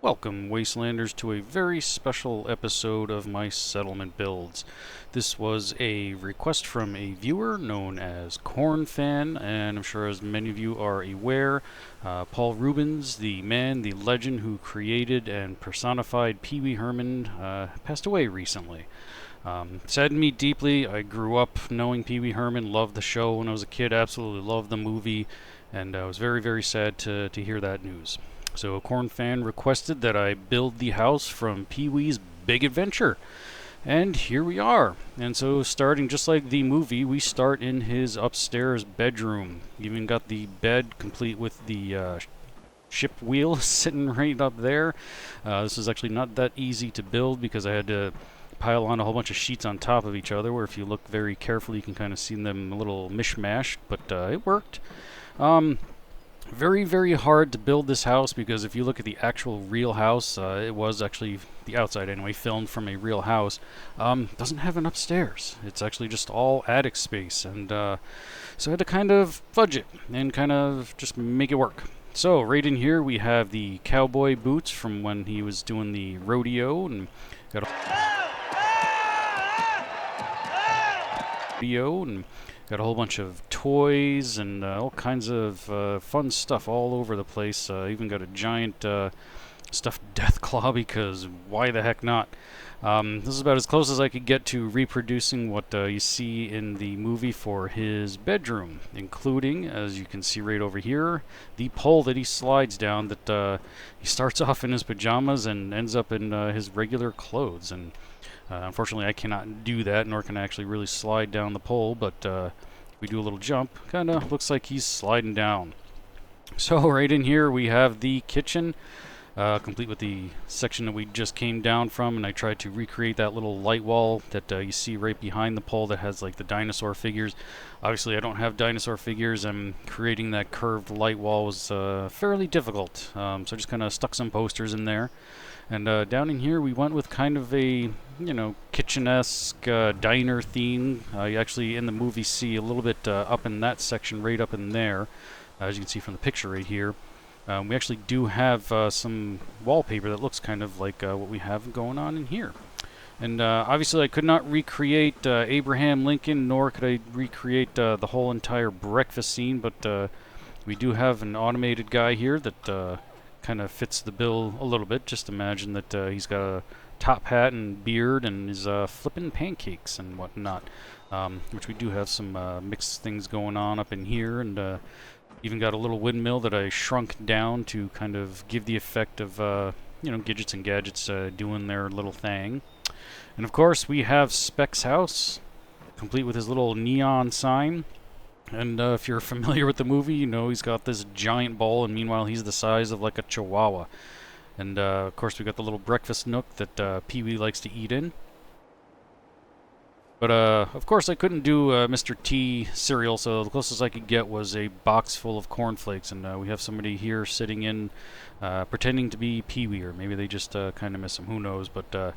Welcome, Wastelanders, to a very special episode of my settlement builds. This was a request from a viewer known as Cornfan, and I'm sure as many of you are aware, Paul Rubens, the man, the legend who created and personified Pee Wee Herman, passed away recently. Saddened me deeply. I grew up knowing Pee Wee Herman, loved the show when I was a kid, absolutely loved the movie, and I was very, very sad to hear that news. So a Corn fan requested that I build the house from Pee Wee's Big Adventure. And here we are. And so starting just like the movie, we start in his upstairs bedroom. Even got the bed complete with the ship wheel sitting right up there. This is actually not that easy to build because I had to pile on a whole bunch of sheets on top of each other, where if you look very carefully you can kind of see them a little mishmashed, but it worked. Very, very hard to build this house because if you look at the actual real house, it was actually, the outside anyway, filmed from a real house, doesn't have an upstairs. It's actually just all attic space, and so I had to kind of fudge it and kind of just make it work. So right in here we have the cowboy boots from when he was doing the rodeo, and got a whole bunch of toys and all kinds of fun stuff all over the place. Even got a giant stuffed death claw because why the heck not? This is about as close as I could get to reproducing what you see in the movie for his bedroom, including, as you can see right over here, the pole that he slides down that he starts off in his pajamas and ends up in his regular clothes. And unfortunately, I cannot do that, nor can I actually really slide down the pole, but we do a little jump. Kind of looks like he's sliding down. So right in here we have the kitchen, complete with the section that we just came down from, and I tried to recreate that little light wall that you see right behind the pole that has like the dinosaur figures. Obviously I don't have dinosaur figures, and creating that curved light wall was fairly difficult, so I just kind of stuck some posters in there. And down in here we went with kind of a, kitchen-esque diner theme. You actually in the movie see a little bit up in that section, right up in there, as you can see from the picture right here. We actually do have some wallpaper that looks kind of like what we have going on in here. And obviously I could not recreate Abraham Lincoln, nor could I recreate the whole entire breakfast scene, but we do have an automated guy here that kind of fits the bill a little bit. Just imagine that he's got a top hat and beard and is flipping pancakes and whatnot, which we do have some mixed things going on up in here, and even got a little windmill that I shrunk down to kind of give the effect of Gidgets and Gadgets doing their little thing. And of course we have Spec's house, complete with his little neon sign. And if you're familiar with the movie, you know he's got this giant bowl, and meanwhile he's the size of like a chihuahua. And of course we got the little breakfast nook that Pee Wee likes to eat in. But of course I couldn't do Mr. T cereal, so the closest I could get was a box full of cornflakes. And we have somebody here sitting in, pretending to be Pee Wee, or maybe they just kind of miss him, who knows. But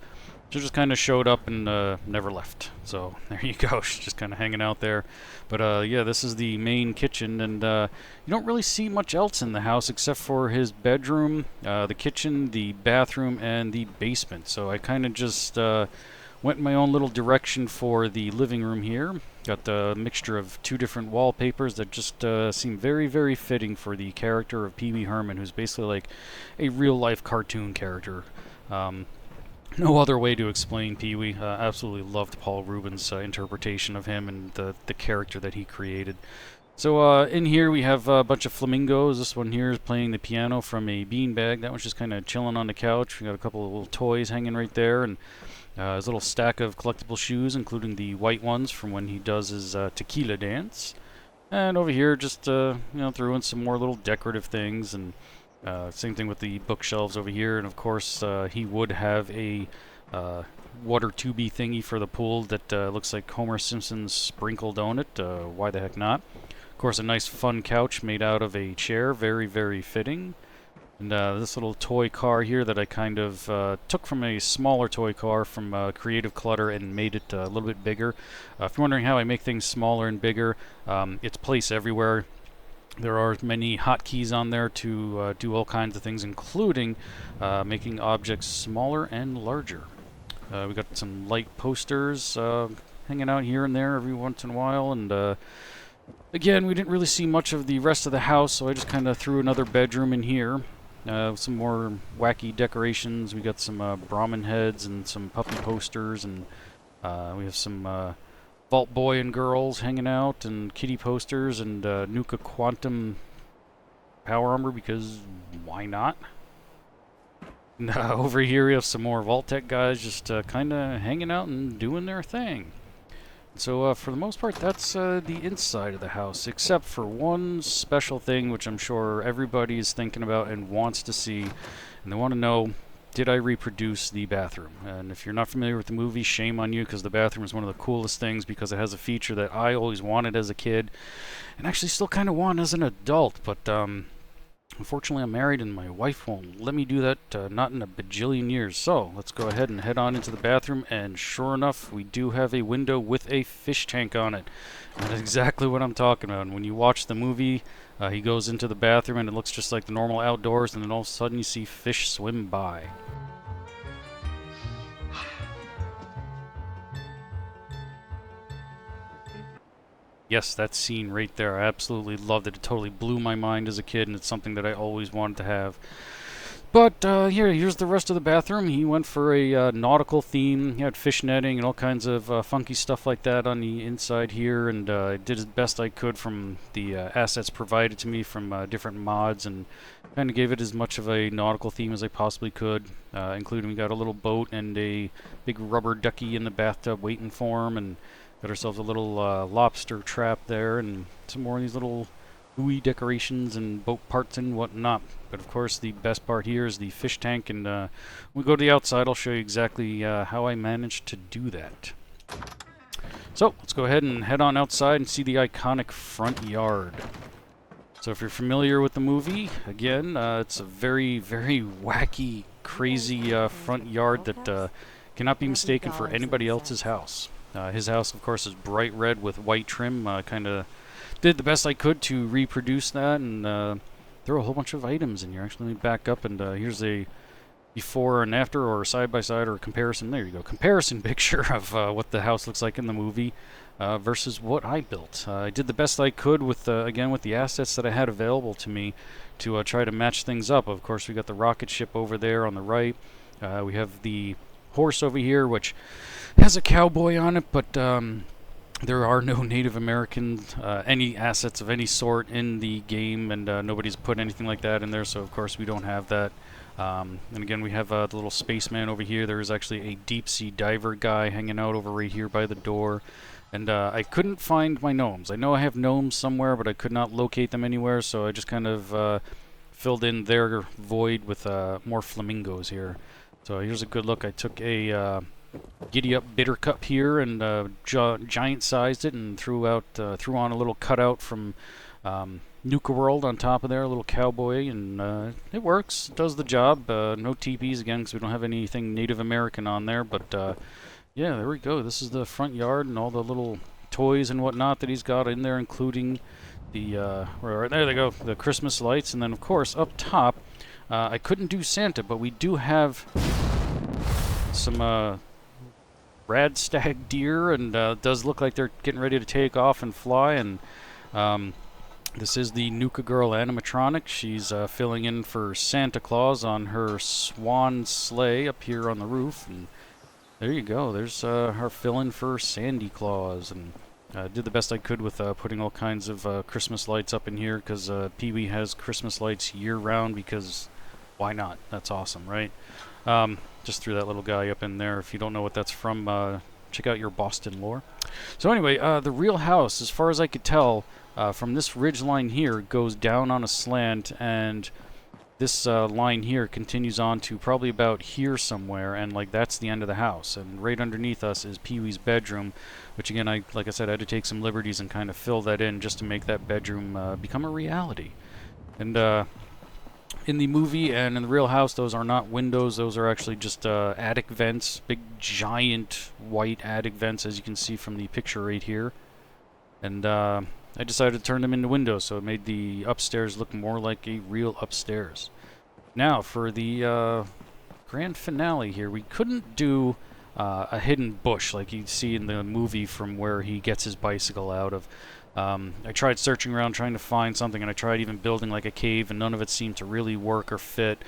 she just kind of showed up and never left. So there you go, she's just kind of hanging out there. But yeah, this is the main kitchen, and you don't really see much else in the house except for his bedroom, the kitchen, the bathroom, and the basement. So I kind of just went in my own little direction for the living room here. Got the mixture of two different wallpapers that just seem very, very fitting for the character of Pee Wee Herman, who's basically like a real-life cartoon character. No other way to explain Pee Wee. Absolutely loved Paul Rubens' interpretation of him and the character that he created. So in here we have a bunch of flamingos. This one here is playing the piano from a beanbag. That one's just kind of chilling on the couch. We got a couple of little toys hanging right there, and his little stack of collectible shoes, including the white ones from when he does his tequila dance. And over here just threw in some more little decorative things, and same thing with the bookshelves over here. And of course he would have a water tubey thingy for the pool that looks like Homer Simpson's sprinkled on it. Why the heck not? Of course, a nice fun couch made out of a chair, very, very fitting. And this little toy car here that I kind of took from a smaller toy car from Creative Clutter and made it a little bit bigger. If you're wondering how I make things smaller and bigger, it's placed everywhere. There are many hotkeys on there to do all kinds of things, including making objects smaller and larger. We got some light posters hanging out here and there every once in a while, and again, we didn't really see much of the rest of the house, so I just kind of threw another bedroom in here. Some more wacky decorations. We got some Brahmin heads and some puppy posters, and we have some Vault Boy and girls hanging out, and kitty posters, and Nuka Quantum power armor, because why not? And over here we have some more Vault-Tec guys just kind of hanging out and doing their thing. So for the most part, that's the inside of the house, except for one special thing which I'm sure everybody is thinking about and wants to see, and they want to know, did I reproduce the bathroom? And if you're not familiar with the movie, shame on you, because the bathroom is one of the coolest things, because it has a feature that I always wanted as a kid, and actually still kind of want as an adult, but unfortunately I'm married and my wife won't let me do that, not in a bajillion years. So let's go ahead and head on into the bathroom, and sure enough, we do have a window with a fish tank on it. And that's exactly what I'm talking about. And when you watch the movie, he goes into the bathroom and it looks just like the normal outdoors, and then all of a sudden you see fish swim by. Yes, that scene right there, I absolutely loved it. It totally blew my mind as a kid, and it's something that I always wanted to have. But here's the rest of the bathroom. He went for a nautical theme. He had fish netting and all kinds of funky stuff like that on the inside here, and I did as best I could from the assets provided to me from different mods, and kind of gave it as much of a nautical theme as I possibly could, including we got a little boat and a big rubber ducky in the bathtub waiting for him, and got ourselves a little lobster trap there, and some more of these little buoy decorations and boat parts and whatnot. But of course, the best part here is the fish tank, and when we go to the outside, I'll show you exactly how I managed to do that. So let's go ahead and head on outside and see the iconic front yard. So if you're familiar with the movie, again, it's a very, very wacky, crazy front yard that cannot be mistaken for anybody else's house. His house, of course, is bright red with white trim. Kind of did the best I could to reproduce that, and there are a whole bunch of items in here. Actually, let me back up, and here's a before and after, or side by side, or comparison. There you go, comparison picture of what the house looks like in the movie versus what I built. I did the best I could with again with the assets that I had available to me to try to match things up. Of course, we got the rocket ship over there on the right. We have the horse over here, which has a cowboy on it, but there are no Native American any assets of any sort in the game, and nobody's put anything like that in there, so of course we don't have that. And again, we have the little spaceman over here. There is actually a deep sea diver guy hanging out over right here by the door, and I couldn't find my gnomes. I know I have gnomes somewhere, but I could not locate them anywhere, so I just kind of filled in their void with more flamingos here. So here's a good look. I took a Giddy Up Bitter Cup here and giant sized it, and threw on a little cutout from Nuka World on top of there, a little cowboy, and it works. It does the job. No teepees again, because we don't have anything Native American on there, but yeah, there we go. This is the front yard and all the little toys and whatnot that he's got in there, including the there they go, the Christmas lights. And then of course up top, I couldn't do Santa, but we do have some rad stag deer, and it does look like they're getting ready to take off and fly. And this is the Nuka Girl animatronic. She's filling in for Santa Claus on her swan sleigh up here on the roof, and there you go. There's her fill-in for Sandy Claus, and did the best I could with putting all kinds of Christmas lights up in here, because Pee Wee has Christmas lights year-round, because why not? That's awesome, right? Just threw that little guy up in there. If you don't know what that's from, check out your Boston lore. So anyway, the real house, as far as I could tell, from this ridge line here, goes down on a slant, and this line here continues on to probably about here somewhere, and like that's the end of the house. And right underneath us is Pee Wee's bedroom, which again, like I said, I had to take some liberties and kind of fill that in just to make that bedroom become a reality. And in the movie and in the real house, those are not windows. Those are actually just attic vents, big giant white attic vents, as you can see from the picture right here. And I decided to turn them into windows, so it made the upstairs look more like a real upstairs. Now, for the grand finale here, we couldn't do a hidden bush like you'd see in the movie from where he gets his bicycle out of. I tried searching around trying to find something, and I tried even building like a cave, and none of it seemed to really work or fit.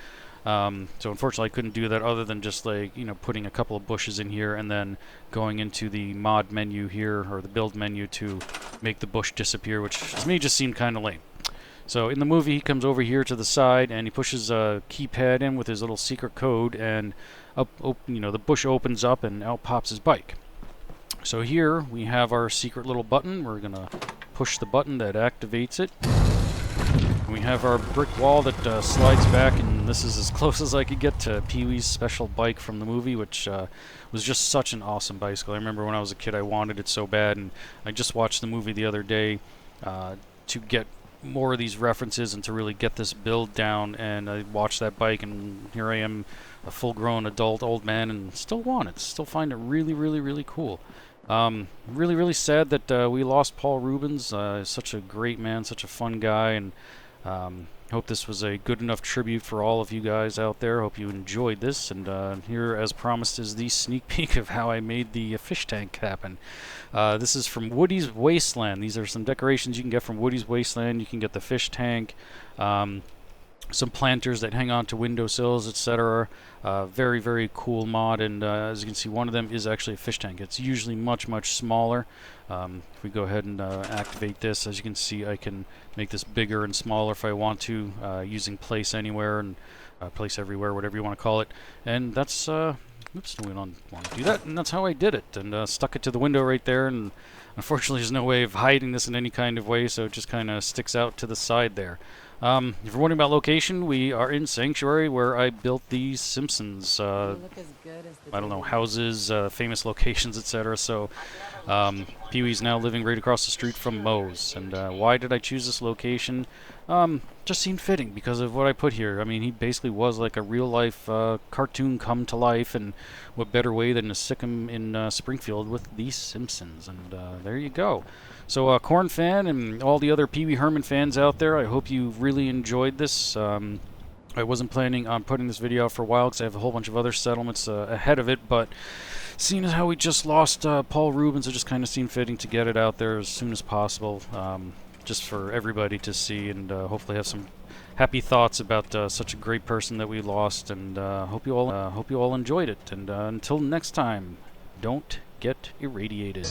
So unfortunately I couldn't do that other than just like, you know, putting a couple of bushes in here and then going into the mod menu here, or the build menu, to make the bush disappear, which to me just seemed kind of lame. So in the movie he comes over here to the side and he pushes a keypad in with his little secret code, and the bush opens up and out pops his bike. So here we have our secret little button. We're gonna push the button that activates it. We have our brick wall that slides back, and this is as close as I could get to Pee Wee's special bike from the movie, which was just such an awesome bicycle. I remember when I was a kid I wanted it so bad, and I just watched the movie the other day to get more of these references and to really get this build down, and I watched that bike, and here I am, a full-grown adult old man, and still want it, still find it really, really, really cool. Really, really sad that we lost Paul Rubens. Such a great man, such a fun guy, and hope this was a good enough tribute for all of you guys out there. Hope you enjoyed this, and here, as promised, is the sneak peek of how I made the fish tank happen. This is from Woody's Wasteland. These are some decorations you can get from Woody's Wasteland. You can get the fish tank, some planters that hang on to windowsills, etc. Very, very cool mod, and as you can see, one of them is actually a fish tank. It's usually much, much smaller. If we go ahead and activate this, as you can see, I can make this bigger and smaller if I want to, using place anywhere and place everywhere, whatever you want to call it. And that's, oops, we don't want to do that, and that's how I did it, and stuck it to the window right there, and unfortunately there's no way of hiding this in any kind of way, so it just kind of sticks out to the side there. If you're wondering about location, we are in Sanctuary, where I built the Simpsons, I don't know, houses, famous locations, etc. So Pee Wee's now living right across the street from Moe's. And why did I choose this location? Just seemed fitting because of what I put here. I mean, he basically was like a real-life cartoon come to life, and what better way than to stick him in Springfield with the Simpsons. And there you go. So, Corn fan and all the other Pee Wee Herman fans out there, I hope you really enjoyed this. I wasn't planning on putting this video out for a while because I have a whole bunch of other settlements ahead of it, but seeing as how we just lost Paul Rubens, it just kind of seemed fitting to get it out there as soon as possible, just for everybody to see, and hopefully have some happy thoughts about such a great person that we lost, and hope you all enjoyed it. And until next time, don't get irradiated.